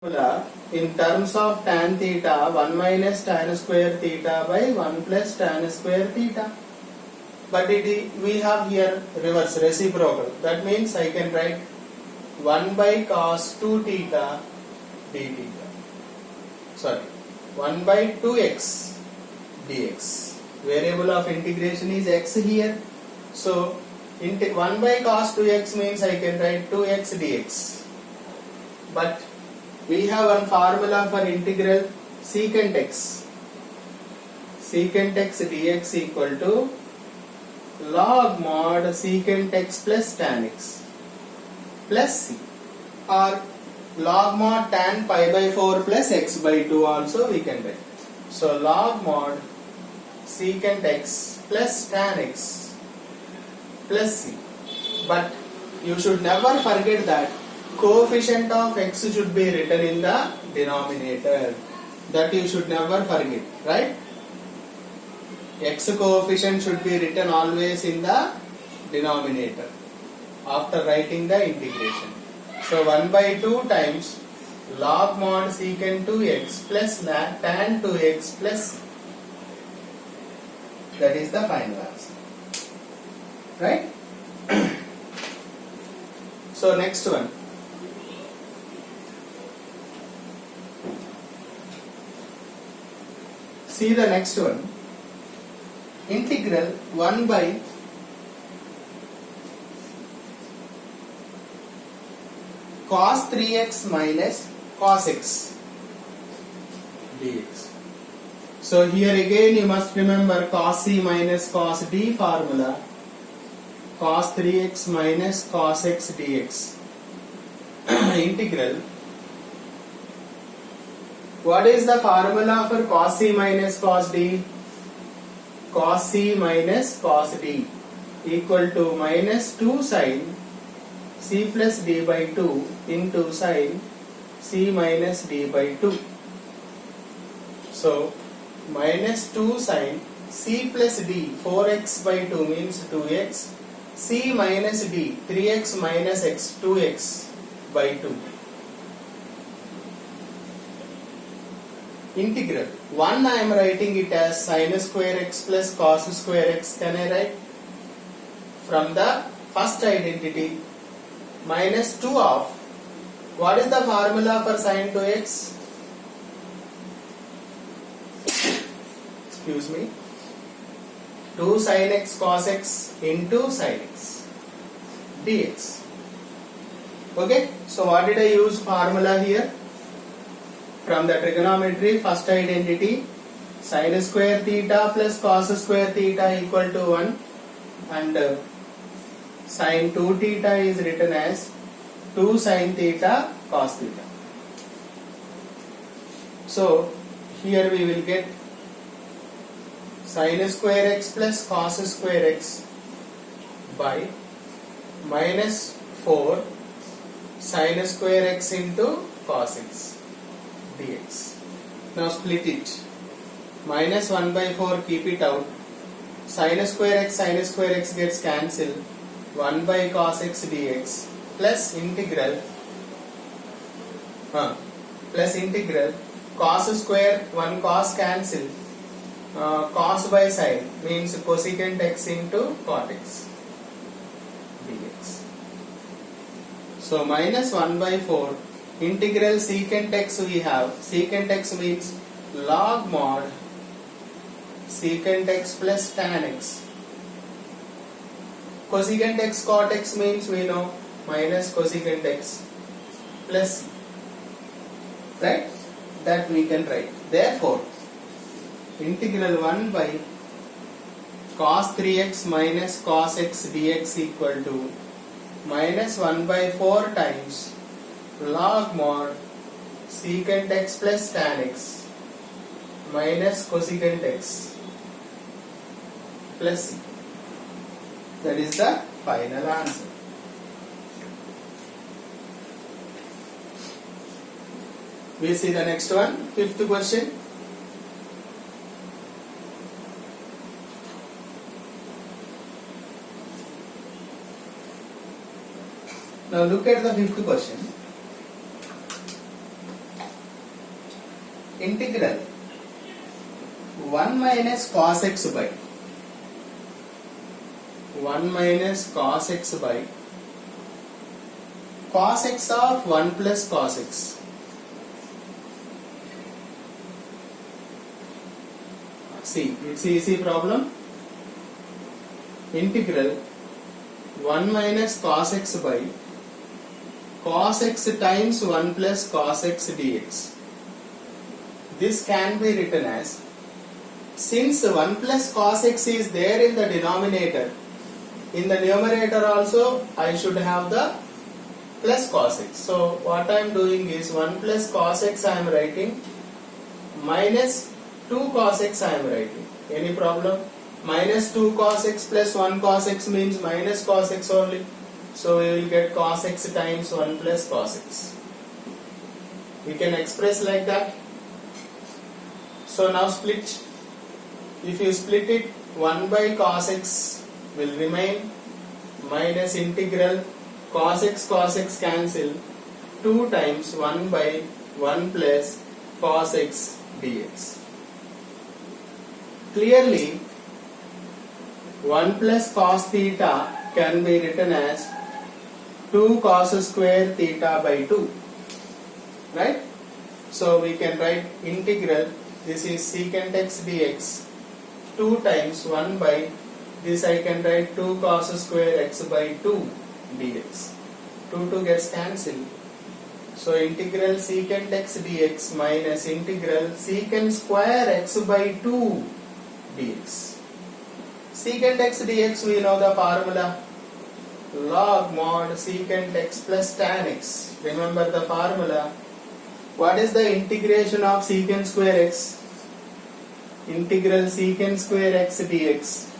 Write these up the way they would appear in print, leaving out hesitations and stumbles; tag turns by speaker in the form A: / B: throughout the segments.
A: formula in terms of tan theta 1 minus tan square theta by 1 plus tan square theta, but we have here reverse reciprocal. That means I can write 1 by cos 2 theta d theta, sorry 1 by 2x dx. Variable of integration is x here, so 1 by cos 2x means I can write 2x dx, but we have one formula for integral secant x. Secant x dx equal to log mod secant x plus tan x plus c, or log mod tan pi by 4 plus x by 2 also we can write. So log mod secant x plus tan x plus c. But you should never forget that coefficient of x should be written in the denominator. That you should never forget, right? X coefficient should be written always in the denominator after writing the integration. So 1 by 2 times log mod secant 2x plus tan 2x plus c. That is the final answer, right? So next one. See the next one. Integral 1 by cos 3x minus cos x dx. So here again you must remember cos c minus cos d formula. Cos 3x minus cos x dx. Integral. What is the formula for cos c minus cos d? Cos c minus cos d equal to minus 2 sin c plus d by 2 into sin c minus d by 2. So minus 2 sin c plus d 4x by 2 means 2x, c minus d 3x minus x 2x by 2. Integral 1 I am writing it as sin square x plus cos square x. Can I write? From the first identity, minus 2 of, what is the formula for sin 2x? Excuse me, 2 sin x cos x into sin x dx. Okay, so what did I use formula here? From the trigonometry, first identity, sin square theta plus cos square theta equal to 1, and sin 2 theta is written as 2 sin theta cos theta. So here we will get sin square x plus cos square x by minus 4 sin square x into cos x dx. Now split it. Minus 1 by 4, keep it out. Sin square x gets cancelled. 1 by cos x dx plus integral cos square, 1 cos cancel, cos by sin means cosecant x into cot x dx. So minus 1 by 4 integral secant x we have. Secant x means log mod secant x plus tan x. Cosecant x cot x means we know minus cosecant x plus c. Right? That we can write. Therefore, integral 1 by cos 3x minus cos x dx equal to minus 1 by 4 times log mod secant x plus tan x minus cosecant x plus c. That is the final answer. We see the next one, fifth question. Now look at the fifth question. integral 1 minus cos x by 1 minus cos x by cos x of 1 plus cos x. See, it's easy problem. Integral 1 minus cos x by cos x times 1 plus cos x dx. This can be written as, since 1 plus cos x is there in the denominator, in the numerator also I should have the plus cos x. So what I am doing is 1 plus cos x I am writing, minus 2 cos x I am writing. Any problem? Minus 2 cos x plus 1 cos x means minus cos x only. So we will get cos x times 1 plus cos x. We can express like that. So now split. If you split it, 1 by cos x will remain, minus integral cos x cancel, 2 times 1 by 1 plus cos x dx. Clearly 1 plus cos theta can be written as 2 cos square theta by 2, right? So we can write integral, this is secant x dx, 2 times 1 by, this I can write 2 cos square x by 2 dx. 2 gets cancelled. So integral secant x dx minus integral secant square x by 2 dx. Secant x dx, we know the formula, log mod secant x plus tan x. Remember the formula. What is the integration of secant square x? Integral secant square x dx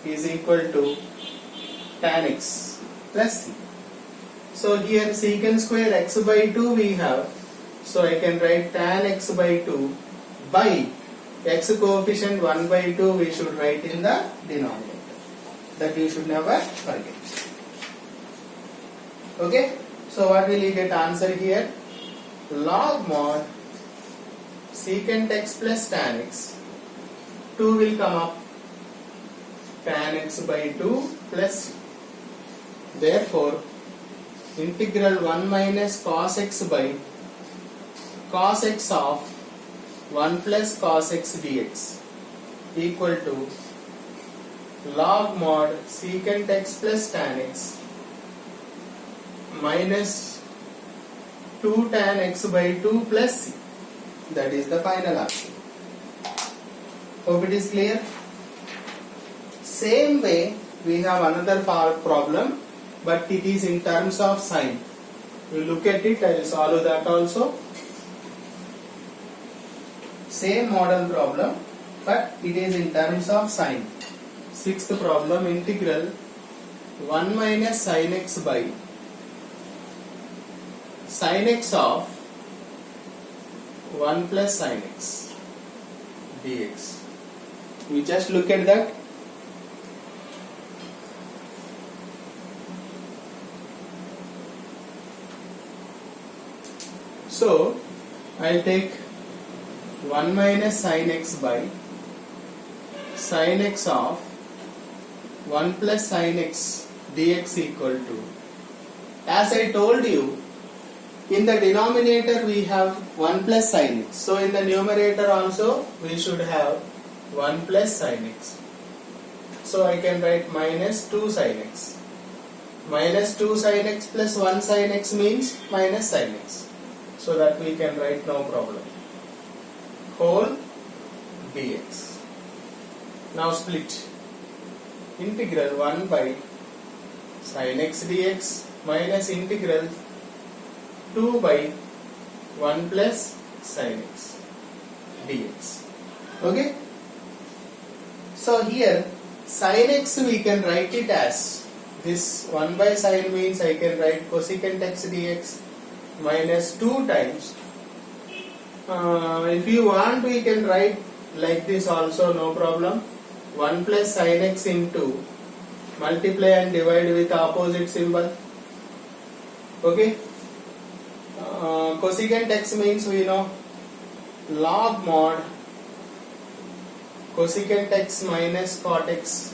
A: is equal to tan x plus c. So here secant square x by 2 we have, so I can write tan x by 2 by x coefficient 1 by 2 we should write in the denominator. That you should never forget. Okay, so what will you get answer here? Log mod secant x plus tan x, 2 will come up, tan x by 2 plus c. Therefore integral 1 minus cos x by cos x of 1 plus cos x dx equal to log mod secant x plus tan x minus 2 tan x by 2 plus c. That is the final answer. Hope it is clear. Same way we have another problem, but it is in terms of sign. You look at it, I will solve that also. Same model problem, but it is in terms of sign. Sixth problem, integral 1 minus sin x by sin x of 1 plus sin x dx. We just look at that. So I'll take 1 minus sin x by sin x of 1 plus sin x dx equal to, as I told you, in the denominator we have 1 plus sin x. So in the numerator also we should have 1 plus sin x. So I can write minus 2 sin x. Minus 2 sin x plus 1 sin x means minus sin x. So that we can write no problem. Whole dx. Now split. Integral 1 by sin x dx minus integral 2 by 1 plus sin x dx. Okay. So here sin x we can write it as this 1 by sin means I can write cosecant x dx minus 2 times. If you want we can write like this also, no problem. 1 plus sin x into multiply and divide with opposite symbol. Okay. Cosecant x means we know log mod cosecant x minus cot x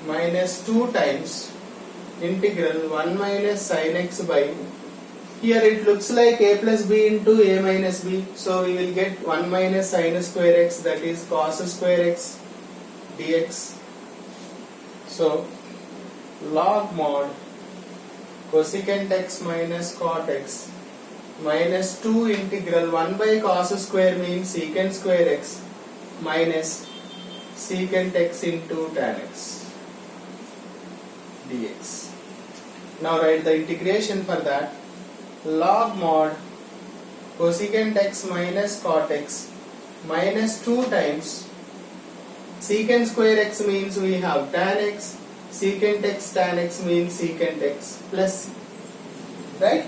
A: minus 2 times integral 1 minus sin x by, here it looks like a plus b into a minus b, so we will get 1 minus sin square x, that is cos square x dx. So log mod cosecant x minus cot x minus 2 integral 1 by cos square means secant square x minus secant x into tan x dx. Now write the integration for that. Log mod cosecant x minus cot x minus 2 times secant square x means we have tan x, secant x tan x means secant x plus c, right?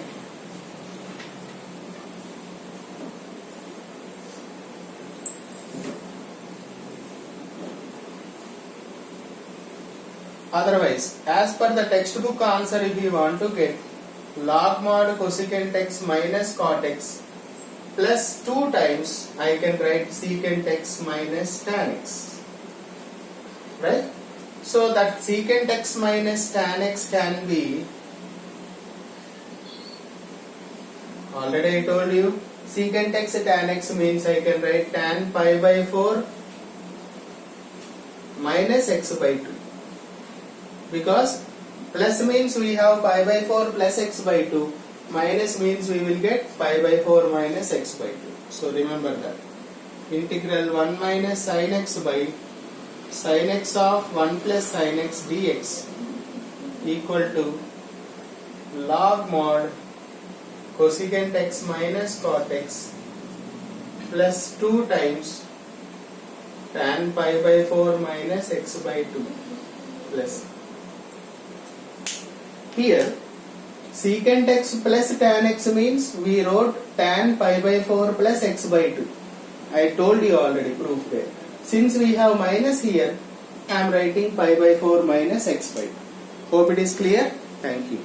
A: Otherwise, as per the textbook answer, if you want to get log mod cosecant x minus cot x plus 2 times, I can write secant x minus tan x, right? So that secant x minus tan x can be, already I told you, secant x tan x means I can write tan pi by 4 minus x by 2, because plus means we have pi by 4 plus x by 2, minus means we will get pi by 4 minus x by 2. So remember that. Integral 1 minus sin x by sin x of 1 plus sin x dx equal to log mod cosecant x minus cot x plus 2 times tan pi by 4 minus x by 2 plus. Here secant x plus tan x means we wrote tan pi by 4 plus x by 2. I told you already, proof there. Since we have minus here, I am writing pi by 4 minus x by 2. Hope it is clear. Thank you.